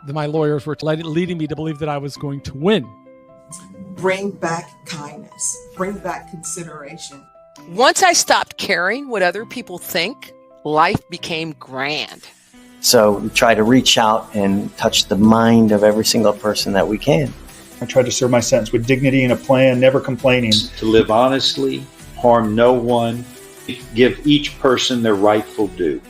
My lawyers were leading me to believe that I was going to win. Bring back kindness, bring back consideration. Once I stopped caring what other people think, life became grand. So we try to reach out and touch the mind of every single person that we can. I tried to serve my sentence with dignity and a plan, never complaining. To live honestly, harm no one, give each person their rightful due.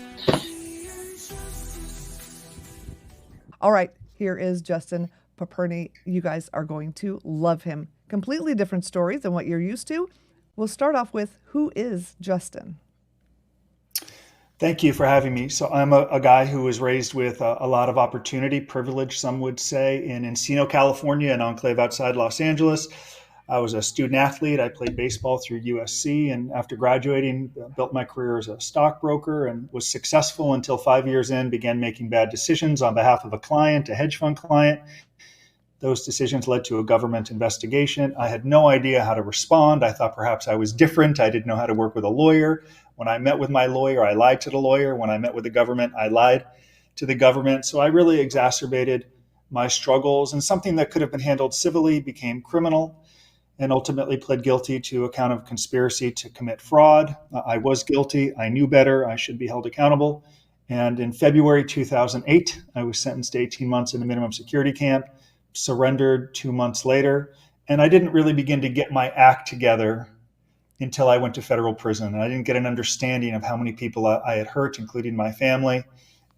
All right, here is Justin Paperny. You guys are going to love him. Completely different stories than what you're used to. We'll start off with, who is Justin? Thank you for having me. So I'm a guy who was raised with a lot of opportunity, privilege, some would say, in Encino, California, an enclave outside Los Angeles. I was a student athlete. I played baseball through USC, and after graduating, built my career as a stockbroker and was successful until 5 years in, began making bad decisions on behalf of a client, a hedge fund client. Those decisions led to a government investigation. I had no idea how to respond. I thought perhaps I was different. I didn't know how to work with a lawyer. When I met with my lawyer, I lied to the lawyer. When I met with the government, I lied to the government. So I really exacerbated my struggles, and something that could have been handled civilly became criminal, and ultimately pled guilty to a count of conspiracy to commit fraud. I was guilty. I knew better. I should be held accountable. And in February 2008, I was sentenced to 18 months in a minimum security camp, surrendered 2 months later. And I didn't really begin to get my act together until I went to federal prison. And I didn't get an understanding of how many people I had hurt, including my family.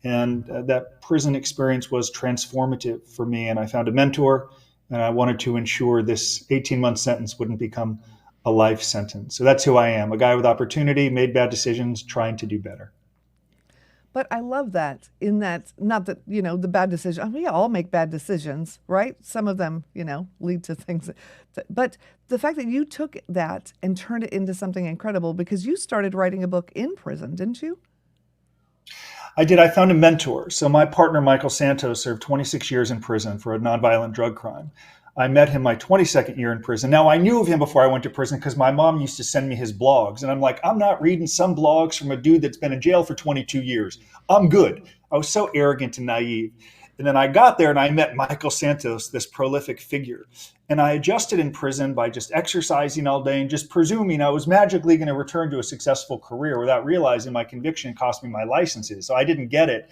And that prison experience was transformative for me. And I found a mentor, and I wanted to ensure this 18-month sentence wouldn't become a life sentence. So that's who I am, a guy with opportunity, made bad decisions, trying to do better. But I love that, in that, not that, the bad decision, we all make bad decisions, right? Some of them, lead to things. But the fact that you took that and turned it into something incredible, because you started writing a book in prison, didn't you? I did. I found a mentor. So my partner, Michael Santos, served 26 years in prison for a nonviolent drug crime. I met him my 22nd year in prison. Now, I knew of him before I went to prison because my mom used to send me his blogs. And I'm like, I'm not reading some blogs from a dude that's been in jail for 22 years. I'm good. I was so arrogant and naive. And then I got there and I met Michael Santos, this prolific figure. And I adjusted in prison by just exercising all day and just presuming I was magically going to return to a successful career without realizing my conviction cost me my licenses. So I didn't get it.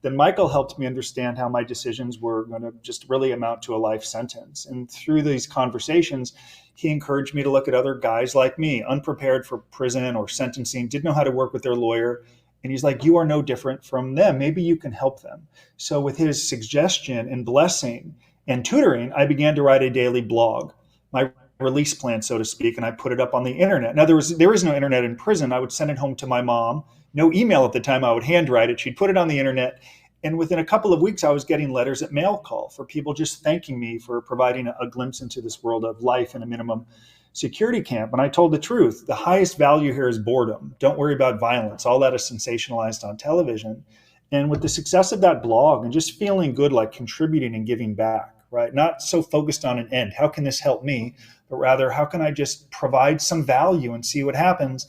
Then Michael helped me understand how my decisions were going to just really amount to a life sentence. And through these conversations, he encouraged me to look at other guys like me, unprepared for prison or sentencing, didn't know how to work with their lawyer. And he's like, you are no different from them. Maybe you can help them. So with his suggestion and blessing and tutoring, I began to write a daily blog, my release plan, so to speak, and I put it up on the internet. Now, there is no internet in prison. I would send it home to my mom. No email at the time. I would handwrite it. She'd put it on the internet. And within a couple of weeks, I was getting letters at mail call for people just thanking me for providing a glimpse into this world of life in a minimum security camp. And I told the truth. The highest value here is boredom. Don't worry about violence. All that is sensationalized on television. And with the success of that blog and just feeling good, like contributing and giving back, right? Not so focused on an end. How can this help me? But rather, how can I just provide some value and see what happens?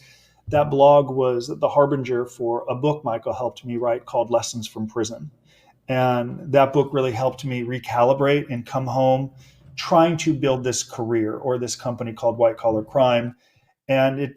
That blog was the harbinger for a book Michael helped me write called Lessons from Prison. And that book really helped me recalibrate and come home trying to build this career or this company called White Collar Crime. And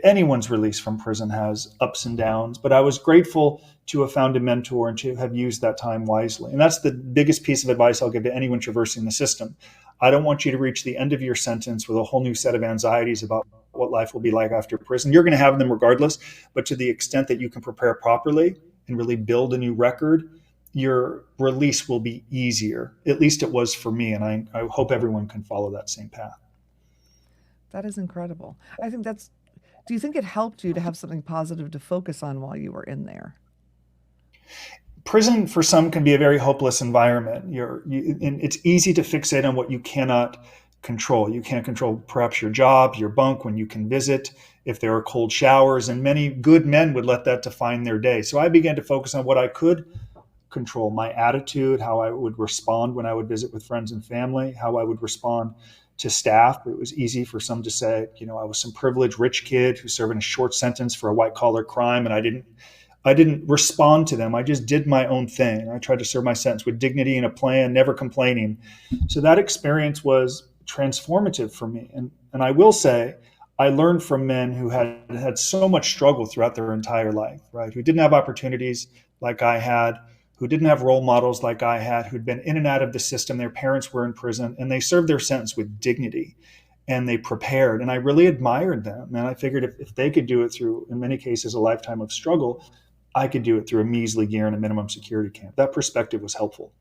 anyone's release from prison has ups and downs, but I was grateful to have found a mentor and to have used that time wisely. And that's the biggest piece of advice I'll give to anyone traversing the system. I don't want you to reach the end of your sentence with a whole new set of anxieties about what life will be like after prison. You're going to have them regardless, but to the extent that you can prepare properly and really build a new record, your release will be easier. At least it was for me, and I hope everyone can follow that same path. That is incredible. I think do you think it helped you to have something positive to focus on while you were in there? Prison for some can be a very hopeless environment. And it's easy to fixate on what you cannot control. You can't control perhaps your job, your bunk, when you can visit, if there are cold showers, and many good men would let that define their day. So I began to focus on what I could control, my attitude, how I would respond when I would visit with friends and family, how I would respond to staff. It was easy for some to say, I was some privileged rich kid who's serving a short sentence for a white collar crime, and I didn't I didn't respond to them. I just did my own thing. I tried to serve my sentence with dignity and a plan, never complaining. So that experience was transformative for me. And I will say, I learned from men who had so much struggle throughout their entire life, right? Who didn't have opportunities like I had, who didn't have role models like I had, who'd been in and out of the system. Their parents were in prison, and they served their sentence with dignity, and they prepared. And I really admired them. And I figured if they could do it through, in many cases, a lifetime of struggle, I could do it through a measly year in a minimum security camp. That perspective was helpful.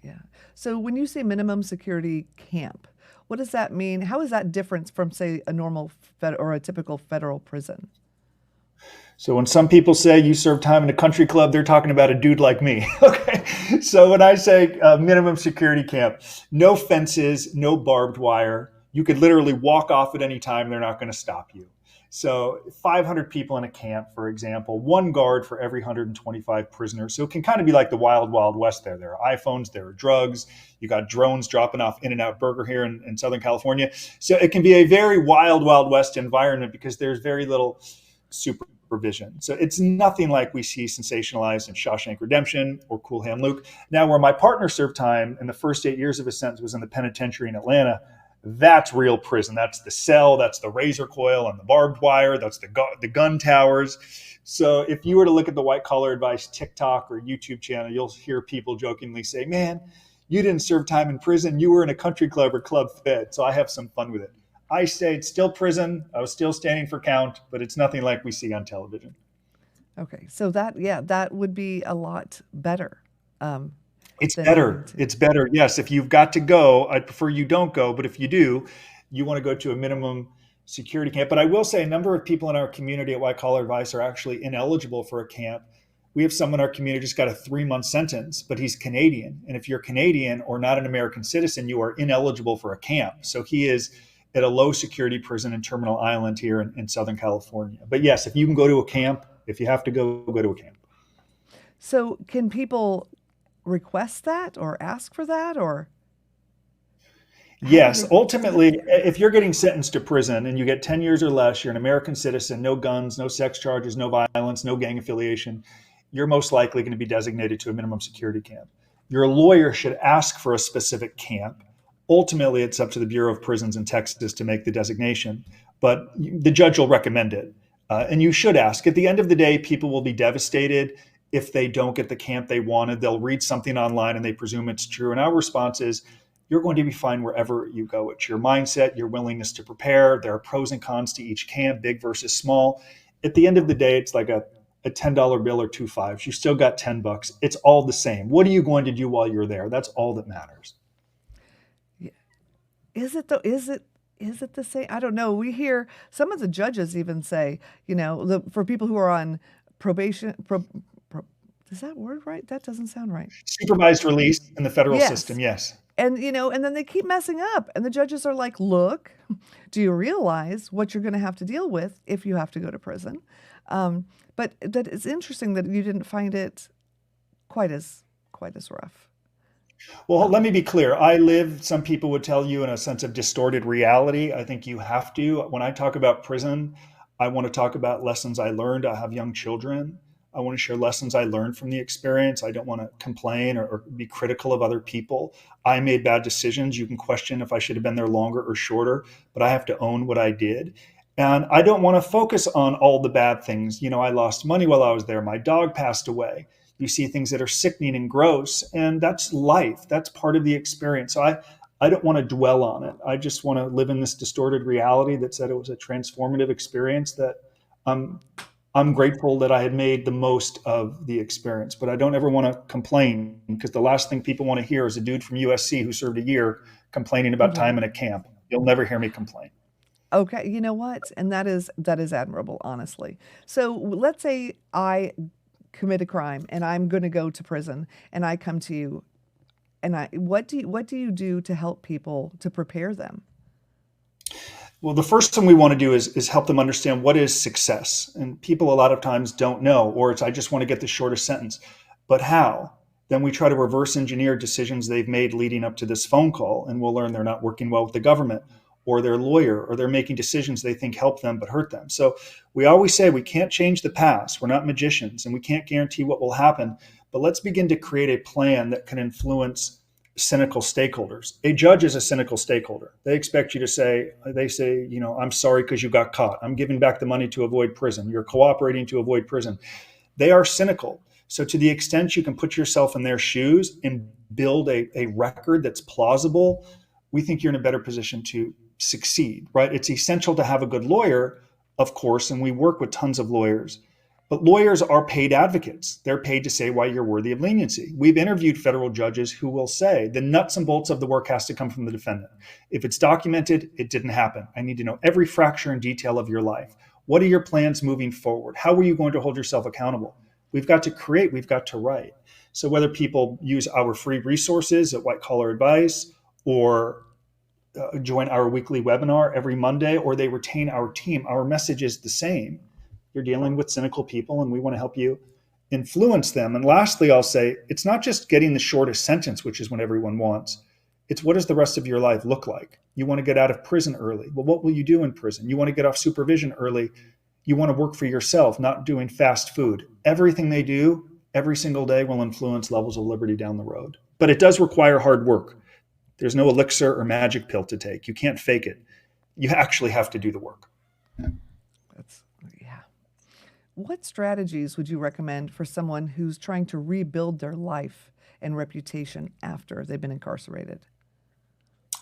Yeah. So when you say minimum security camp, what does that mean? How is that different from, say, a normal or a typical federal prison? So when some people say you serve time in a country club, they're talking about a dude like me. Okay. So when I say minimum security camp, no fences, no barbed wire. You could literally walk off at any time. They're not going to stop you. So 500 people in a camp, for example, one guard for every 125 prisoners. So it can kind of be like the wild, wild west there. There are iPhones, there are drugs. You got drones dropping off In-N-Out Burger here in Southern California. So it can be a very wild, wild west environment because there's very little supervision. So it's nothing like we see sensationalized in Shawshank Redemption or Cool Hand Luke. Now, where my partner served time in the first 8 years of his sentence was in the penitentiary in Atlanta. That's real prison. That's the cell, that's the razor coil and the barbed wire, that's the gun towers. So if you were to look at the White Collar Advice TikTok or YouTube channel, you'll hear people jokingly say, man, you didn't serve time in prison. You were in a country club or club fed. So I have some fun with it. I say it's still prison. I was still standing for count, but it's nothing like we see on television. Okay. So that would be a lot better. It's better. It's better. Yes. If you've got to go, I'd prefer you don't go. But if you do, you want to go to a minimum security camp. But I will say a number of people in our community at White Collar Advice are actually ineligible for a camp. We have someone in our community just got a 3-month sentence, but he's Canadian. And if you're Canadian or not an American citizen, you are ineligible for a camp. So he is at a low security prison in Terminal Island here in Southern California. But yes, if you can go to a camp, if you have to go to a camp. So can people request that or ask for that, or? Yes, ultimately, if you're getting sentenced to prison and you get 10 years or less, you're an American citizen, no guns, no sex charges, no violence, no gang affiliation, you're most likely going to be designated to a minimum security camp. Your lawyer should ask for a specific camp. Ultimately, it's up to the Bureau of Prisons in Texas to make the designation, but the judge will recommend it. And you should ask. At the end of the day, people will be devastated if they don't get the camp they wanted. They'll read something online and they presume it's true. And our response is, you're going to be fine wherever you go. It's your mindset, your willingness to prepare. There are pros and cons to each camp, big versus small. At the end of the day, it's like a $10 bill or 2 5s. You still got $10. It's all the same. What are you going to do while you're there? That's all that matters. Yeah. Is it though? Is it the same? I don't know. We hear some of the judges even say, for people who are on probation, is that word right? That doesn't sound right. Supervised release in the federal system, yes. And, and then they keep messing up. And the judges are like, look, do you realize what you're going to have to deal with if you have to go to prison? But that it's interesting that you didn't find it quite as rough. Well, let me be clear. Some people would tell you, in a sense of distorted reality. I think you have to. When I talk about prison, I want to talk about lessons I learned. I have young children. I want to share lessons I learned from the experience. I don't want to complain or be critical of other people. I made bad decisions. You can question if I should have been there longer or shorter, but I have to own what I did. And I don't want to focus on all the bad things. I lost money while I was there. My dog passed away. You see things that are sickening and gross, and that's life. That's part of the experience. So I don't want to dwell on it. I just want to live in this distorted reality that said it was a transformative experience that I'm grateful that I had made the most of the experience, but I don't ever want to complain, because the last thing people want to hear is a dude from USC who served a year complaining about time in a camp. You'll never hear me complain. Okay. You know what? And that is admirable, honestly. So let's say I commit a crime and I'm going to go to prison, and I come to you, and what do you do to help people, to prepare them? Well, the first thing we want to do is help them understand what is success. And people a lot of times don't know, or it's, I just want to get the shortest sentence. But how? Then we try to reverse engineer decisions they've made leading up to this phone call, and we'll learn they're not working well with the government, or their lawyer, or they're making decisions they think help them but hurt them. So we always say we can't change the past. We're not magicians, and we can't guarantee what will happen. But let's begin to create a plan that can influence cynical stakeholders. A judge is a cynical stakeholder. They expect you to say, I'm sorry because you got caught. I'm giving back the money to avoid prison. You're cooperating to avoid prison. They are cynical. So to the extent you can put yourself in their shoes and build a record that's plausible, we think you're in a better position to succeed, right? It's essential to have a good lawyer, of course, and we work with tons of lawyers. But lawyers are paid advocates. They're paid to say why you're worthy of leniency. We've interviewed federal judges who will say the nuts and bolts of the work has to come from the defendant. If it's documented, it didn't happen. I need to know every fracture and detail of your life. What are your plans moving forward? How are you going to hold yourself accountable? We've got to create, we've got to write. So whether people use our free resources at White Collar Advice, or join our weekly webinar every Monday, or they retain our team, our message is the same. You're dealing with cynical people, and we want to help you influence them. And lastly, I'll say, it's not just getting the shortest sentence, which is what everyone wants. It's what does the rest of your life look like? You want to get out of prison early. Well, what will you do in prison? You want to get off supervision early. You want to work for yourself, not doing fast food. Everything they do every single day will influence levels of liberty down the road. But it does require hard work. There's no elixir or magic pill to take. You can't fake it. You actually have to do the work. Yeah. What strategies would you recommend for someone who's trying to rebuild their life and reputation after they've been incarcerated?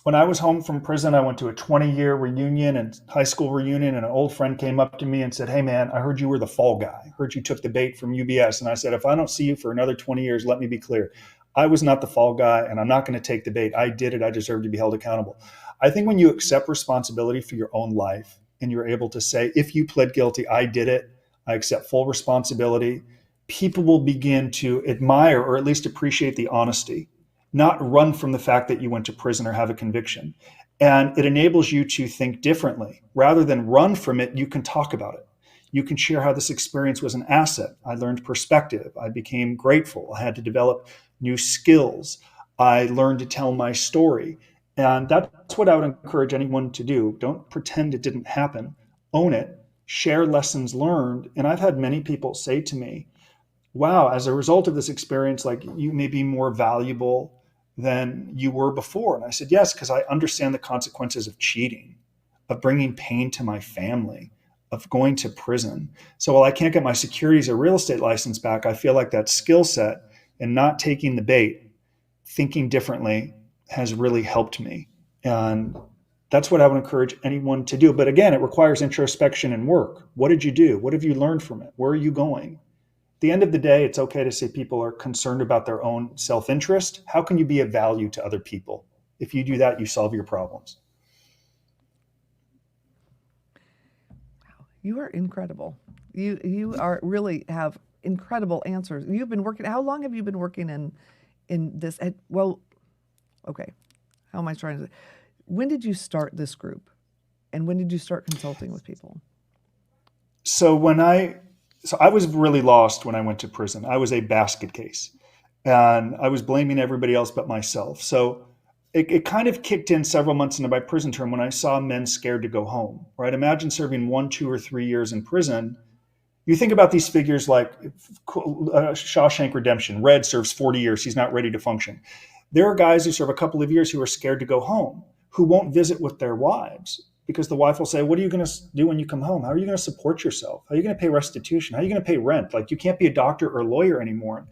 When I was home from prison, I went to a 20-year reunion and high school reunion, and an old friend came up to me and said, "Hey man, I heard you were the fall guy. I heard you took the bait from UBS." And I said, "If I don't see you for another 20 years, let me be clear. I was not the fall guy, and I'm not going to take the bait. I did it. I deserve to be held accountable." I think when you accept responsibility for your own life and you're able to say, if you pled guilty, I did it, I accept full responsibility, people will begin to admire or at least appreciate the honesty, not run from the fact that you went to prison or have a conviction. And it enables you to think differently. Rather than run from it, you can talk about it. You can share how this experience was an asset. I learned perspective. I became grateful. I had to develop new skills. I learned to tell my story. And that's what I would encourage anyone to do. Don't pretend it didn't happen. Own it. Share lessons learned. And I've had many people say to me, wow, as a result of this experience, like, you may be more valuable than you were before. And I said, yes, because I understand the consequences of cheating, of bringing pain to my family, of going to prison. So while I can't get my securities or real estate license back, I feel like that skill set and not taking the bait, thinking differently, has really helped me. And that's what I would encourage anyone to do. But again, it requires introspection and work. What did you do? What have you learned from it? Where are you going? At the end of the day, it's okay to say people are concerned about their own self-interest. How can you be of value to other people? If you do that, you solve your problems. Wow, you are incredible. You are really have incredible answers. You've been working. How long have you been working in this? Well, okay. How am I trying to? When did you start this group, and when did you start consulting with people? So I was really lost when I went to prison. I was a basket case, and I was blaming everybody else but myself. So it kind of kicked in several months into my prison term when I saw men scared to go home, right? Imagine serving 1, 2, or 3 years in prison. You think about these figures like Shawshank Redemption. Red serves 40 years. He's not ready to function. There are guys who serve a couple of years who are scared to go home, who won't visit with their wives, because the wife will say, what are you going to do when you come home? How are you going to support yourself? How are you going to pay restitution? How are you going to pay rent? Like, you can't be a doctor or a lawyer anymore.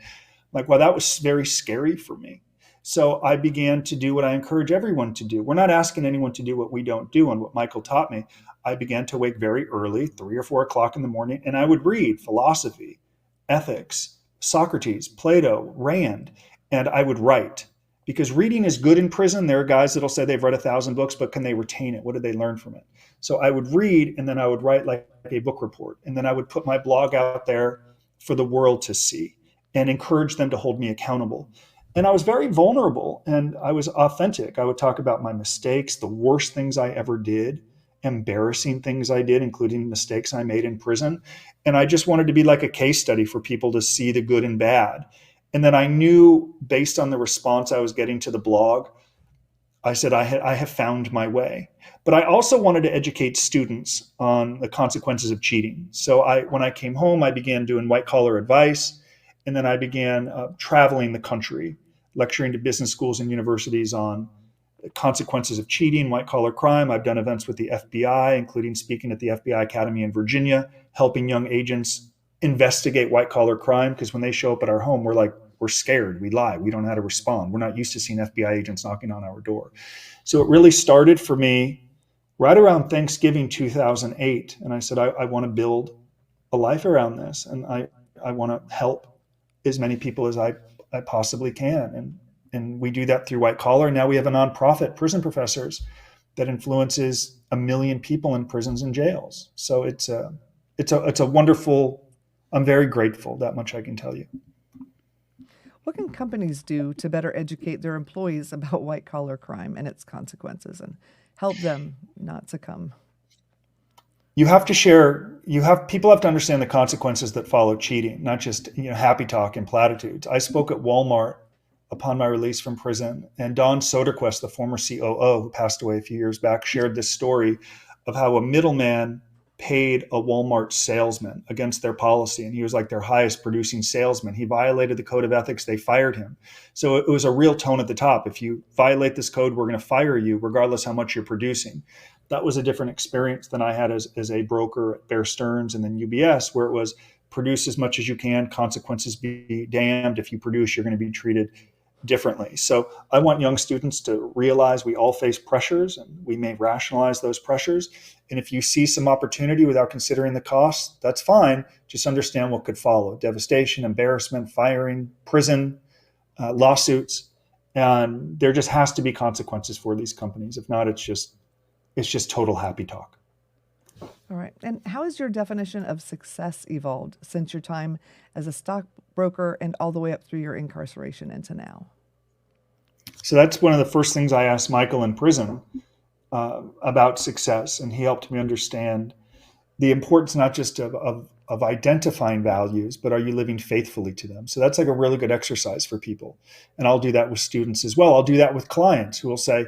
Like, well, that was very scary for me. So I began to do what I encourage everyone to do. We're not asking anyone to do what we don't do. And what Michael taught me, I began to wake very early, 3 or 4 o'clock in the morning, and I would read philosophy, ethics, Socrates, Plato, Rand, and I would write. Because reading is good in prison. There are guys that'll say they've read 1,000 books, but can they retain it? What did they learn from it? So I would read, and then I would write like a book report. And then I would put my blog out there for the world to see and encourage them to hold me accountable. And I was very vulnerable, and I was authentic. I would talk about my mistakes, the worst things I ever did, embarrassing things I did, including mistakes I made in prison. And I just wanted to be like a case study for people to see the good and bad. And then I knew, based on the response I was getting to the blog, I said, I have found my way. But I also wanted to educate students on the consequences of cheating. So when I came home, I began doing white collar advice. And then I began traveling the country, lecturing to business schools and universities on the consequences of cheating, white collar crime. I've done events with the FBI, including speaking at the FBI Academy in Virginia, helping young agents investigate white collar crime. Because when they show up at our home, we're scared. We lie. We don't know how to respond. We're not used to seeing FBI agents knocking on our door. So it really started for me right around Thanksgiving 2008. And I said, I want to build a life around this. And I want to help as many people as I possibly can. And we do that through white collar. Now we have a nonprofit, Prison Professors, that influences 1 million people in prisons and jails. So it's a wonderful, I'm very grateful, that much I can tell you. What can companies do to better educate their employees about white collar crime and its consequences and help them not succumb? People have to understand the consequences that follow cheating, not just happy talk and platitudes. I spoke at Walmart upon my release from prison, and Don Soderquist, the former COO who passed away a few years back, shared this story of how a middleman paid a Walmart salesman against their policy, and he was like their highest producing salesman. He violated the code of ethics. They fired him. So it was a real tone at the top. If you violate this code, we're going to fire you regardless how much you're producing. That was a different experience than I had as a broker at Bear Stearns and then UBS, where it was produce as much as you can, consequences be damned. If you produce, you're going to be treated differently. So I want young students to realize we all face pressures and we may rationalize those pressures. And if you see some opportunity without considering the cost, that's fine. Just understand what could follow: devastation, embarrassment, firing, prison, lawsuits. And there just has to be consequences for these companies. If not, it's just total happy talk. All right. And how has your definition of success evolved since your time as a stockbroker and all the way up through your incarceration into now? So that's one of the first things I asked Michael in prison about success. And he helped me understand the importance not just of identifying values, but are you living faithfully to them? So that's like a really good exercise for people. And I'll do that with students as well. I'll do that with clients who will say,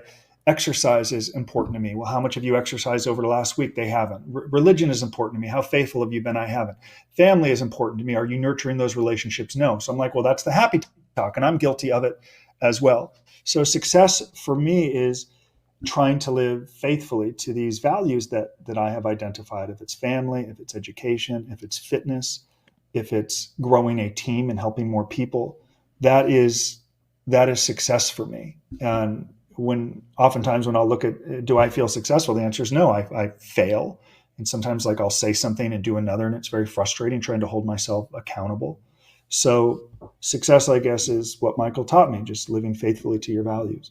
exercise is important to me. Well, how much have you exercised over the last week? They haven't. Religion is important to me. How faithful have you been? I haven't. Family is important to me. Are you nurturing those relationships? No. So I'm like, well, that's the happy talk. And I'm guilty of it as well. So success for me is trying to live faithfully to these values that I have identified. If it's family, if it's education, if it's fitness, if it's growing a team and helping more people, that is success for me. And oftentimes when I'll look at, do I feel successful? The answer is no, I fail. And sometimes I'll say something and do another, and it's very frustrating trying to hold myself accountable. So success, I guess, is what Michael taught me, just living faithfully to your values.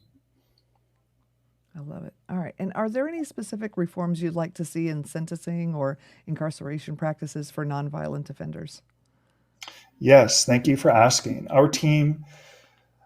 I love it. All right. And are there any specific reforms you'd like to see in sentencing or incarceration practices for nonviolent offenders? Yes. Thank you for asking. Our team,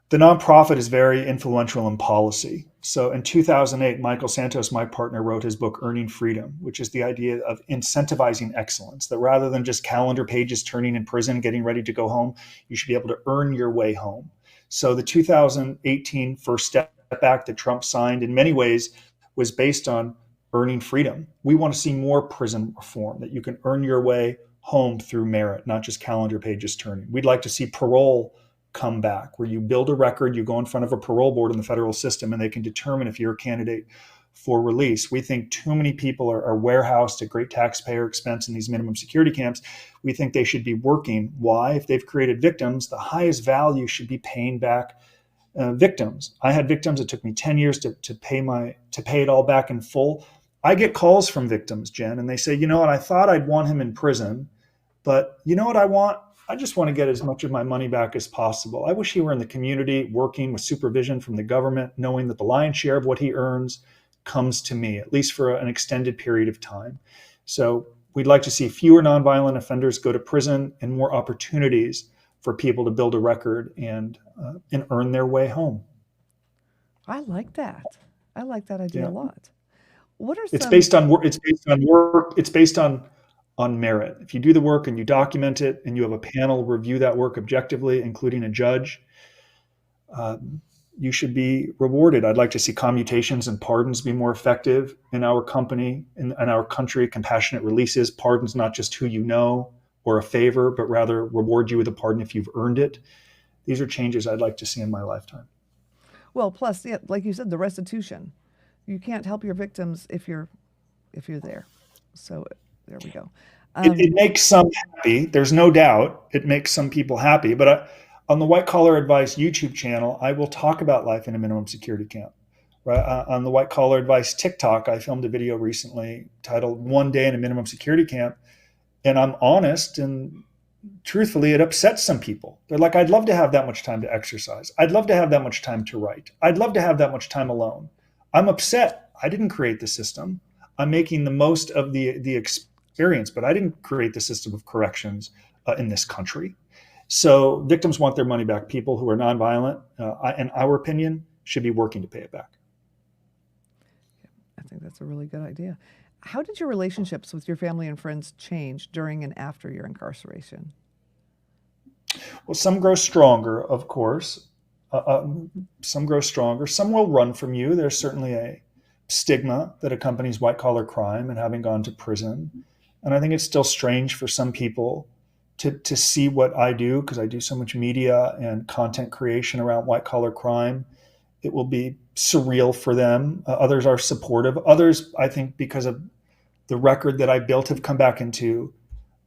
the nonprofit, is very influential in policy. So in 2008, Michael Santos, my partner, wrote his book, Earning Freedom, which is the idea of incentivizing excellence, that rather than just calendar pages turning in prison, getting ready to go home, you should be able to earn your way home. So the 2018 First Step Act that Trump signed in many ways was based on earning freedom. We want to see more prison reform, that you can earn your way home through merit, not just calendar pages turning. We'd like to see parole come back, where you build a record, you go in front of a parole board in the federal system, and they can determine if you're a candidate for release. We think too many people are warehoused at great taxpayer expense in these minimum security camps. We think they should be working. Why? If they've created victims, the highest value should be paying back victims. I had victims. It took me 10 years to pay it all back in full. I get calls from victims, Jen, and they say, you know what, I thought I'd want him in prison, but you know what I want? I just want to get as much of my money back as possible. I wish he were in the community working with supervision from the government, knowing that the lion's share of what he earns comes to me, at least for an extended period of time. So we'd like to see fewer nonviolent offenders go to prison and more opportunities for people to build a record and earn their way home. I like that. I like that idea a lot. What are It's based on work. It's based on merit. If you do the work and you document it and you have a panel review that work objectively, including a judge, you should be rewarded. I'd like to see commutations and pardons be more effective in our company, in our country, compassionate releases, pardons not just who you know or a favor, but rather reward you with a pardon if you've earned it. These are changes I'd like to see in my lifetime. Well, plus, yeah, like you said, the restitution. You can't help your victims if you're there. So there we go. It makes some happy. There's no doubt it makes some people happy. But on the White Collar Advice YouTube channel, I will talk about life in a minimum security camp. Right? On the White Collar Advice TikTok, I filmed a video recently titled "One Day in a Minimum Security Camp," and I'm honest and truthfully, it upsets some people. They're like, "I'd love to have that much time to exercise. I'd love to have that much time to write. I'd love to have that much time alone. I'm upset. I didn't create the system. I'm making the most of the experience, but I didn't create the system of corrections in this country." So victims want their money back. People who are nonviolent, in our opinion, should be working to pay it back. I think that's a really good idea. How did your relationships with your family and friends change during and after your incarceration? Well, some grow stronger, of course. Some grow stronger. Some will run from you. There's certainly a stigma that accompanies white-collar crime and having gone to prison. And I think it's still strange for some people to see what I do, because I do so much media and content creation around white-collar crime. It will be surreal for them. Others are supportive. Others, I think, because of the record that I built, have come back into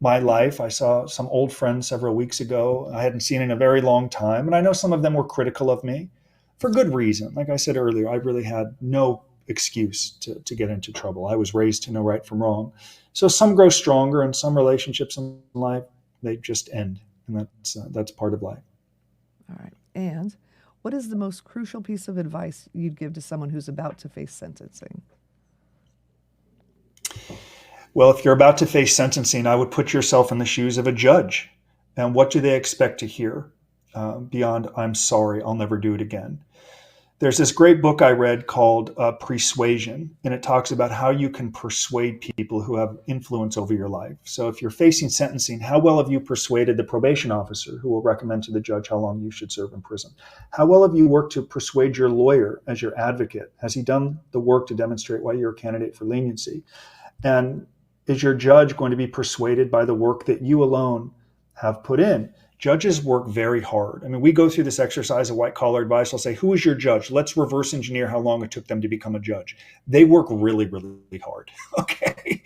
my life. I saw some old friends several weeks ago I hadn't seen in a very long time. And I know some of them were critical of me for good reason. Like I said earlier, I really had no excuse to get into trouble. I was raised to know right from wrong. So some grow stronger, and some relationships in life, they just end. And that's part of life. All right. And what is the most crucial piece of advice you'd give to someone who's about to face sentencing? Well, if you're about to face sentencing, I would put yourself in the shoes of a judge. And what do they expect to hear beyond, "I'm sorry, I'll never do it again"? There's this great book I read called Persuasion, and it talks about how you can persuade people who have influence over your life. So if you're facing sentencing, how well have you persuaded the probation officer who will recommend to the judge how long you should serve in prison? How well have you worked to persuade your lawyer as your advocate? Has he done the work to demonstrate why you're a candidate for leniency? And is your judge going to be persuaded by the work that you alone have put in? Judges work very hard. I mean, we go through this exercise of white collar advice. I'll say, who is your judge? Let's reverse engineer how long it took them to become a judge. They work really, really hard. Okay.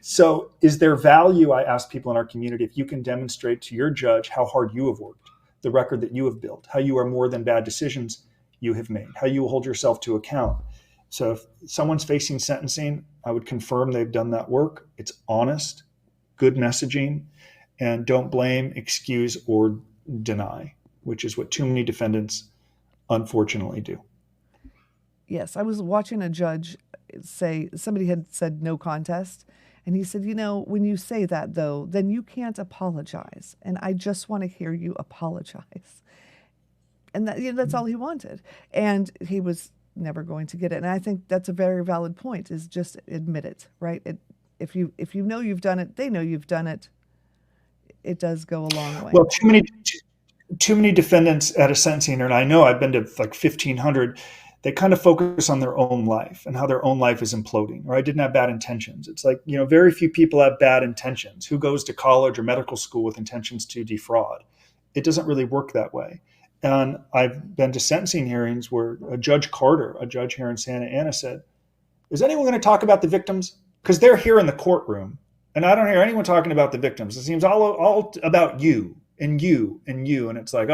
So is there value, I ask people in our community, if you can demonstrate to your judge how hard you have worked, the record that you have built, how you are more than bad decisions you have made, how you will hold yourself to account. So if someone's facing sentencing, I would confirm they've done that work. It's honest, good messaging, and don't blame, excuse, or deny, which is what too many defendants unfortunately do. Yes, I was watching a judge say, somebody had said no contest, and he said, when you say that, though, then you can't apologize, and I just want to hear you apologize. And that's all he wanted. And he was never going to get it. And I think that's a very valid point, is just admit it, right? If you know you've done it, they know you've done it. It does go a long way. Well, too many defendants at a sentencing, and I know I've been to like 1,500, they kind of focus on their own life and how their own life is imploding, or I didn't have bad intentions. It's like, very few people have bad intentions. Who goes to college or medical school with intentions to defraud? It doesn't really work that way. And I've been to sentencing hearings where Judge Carter, a judge here in Santa Ana, said, "Is anyone going to talk about the victims? Because they're here in the courtroom. And I don't hear anyone talking about the victims. It seems all about you and you and you." And it's like,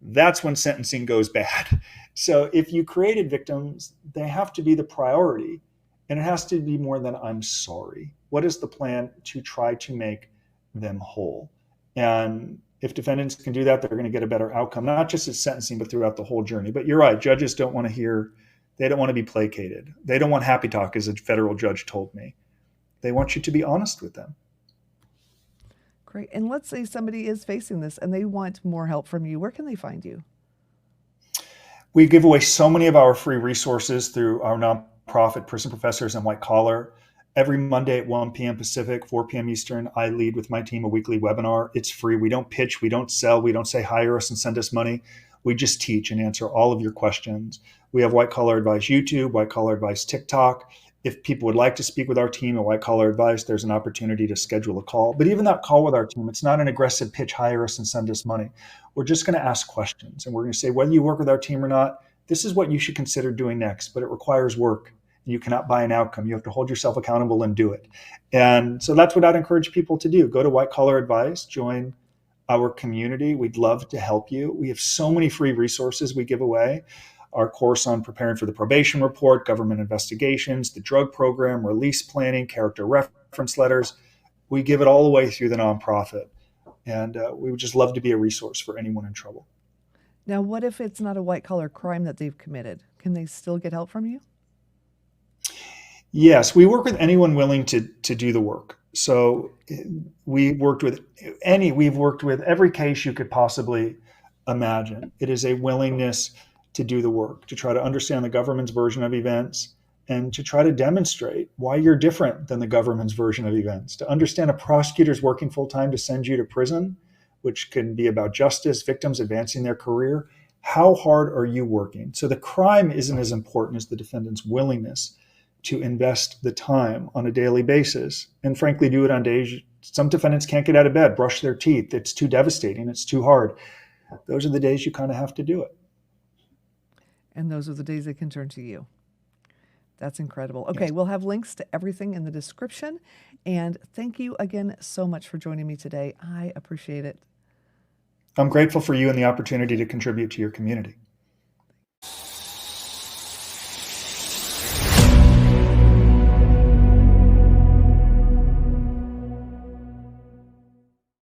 that's when sentencing goes bad. So if you created victims, they have to be the priority. And it has to be more than "I'm sorry." What is the plan to try to make them whole? And if defendants can do that, they're going to get a better outcome, not just at sentencing, but throughout the whole journey. But you're right. Judges don't want to hear, they don't want to be placated. They don't want happy talk, as a federal judge told me. They want you to be honest with them. Great. And let's say somebody is facing this and they want more help from you. Where can they find you? We give away so many of our free resources through our nonprofit Prison Professors and White Collar. Every Monday at 1 p.m. Pacific, 4 p.m. Eastern, I lead with my team a weekly webinar. It's free. We don't pitch. We don't sell. We don't say hire us and send us money. We just teach and answer all of your questions. We have White Collar Advice YouTube, White Collar Advice TikTok. If people would like to speak with our team at White Collar Advice, there's an opportunity to schedule a call. But even that call with our team, it's not an aggressive pitch, hire us and send us money. We're just going to ask questions. And we're going to say, whether you work with our team or not, this is what you should consider doing next. But it requires work. You cannot buy an outcome. You have to hold yourself accountable and do it. And so that's what I'd encourage people to do. Go to White Collar Advice, join our community. We'd love to help you. We have so many free resources we give away. Our course on preparing for the probation report, government investigations, the drug program, release planning, character reference letters. We give it all away through the nonprofit. And we would just love to be a resource for anyone in trouble. Now, what if it's not a white collar crime that they've committed? Can they still get help from you? Yes, we work with anyone willing to do the work. So we've worked with every case you could possibly imagine. It is a willingness to do the work, to try to understand the government's version of events, and to try to demonstrate why you're different than the government's version of events, to understand a prosecutor's working full time to send you to prison, which can be about justice, victims advancing their career. How hard are you working? So the crime isn't as important as the defendant's willingness to invest the time on a daily basis, and frankly, do it on days some defendants can't get out of bed, brush their teeth. It's too devastating. It's too hard. Those are the days you kind of have to do it. And those are the days they can turn to you. That's incredible. Okay, Yes. We'll have links to everything in the description. And thank you again so much for joining me today. I appreciate it. I'm grateful for you and the opportunity to contribute to your community.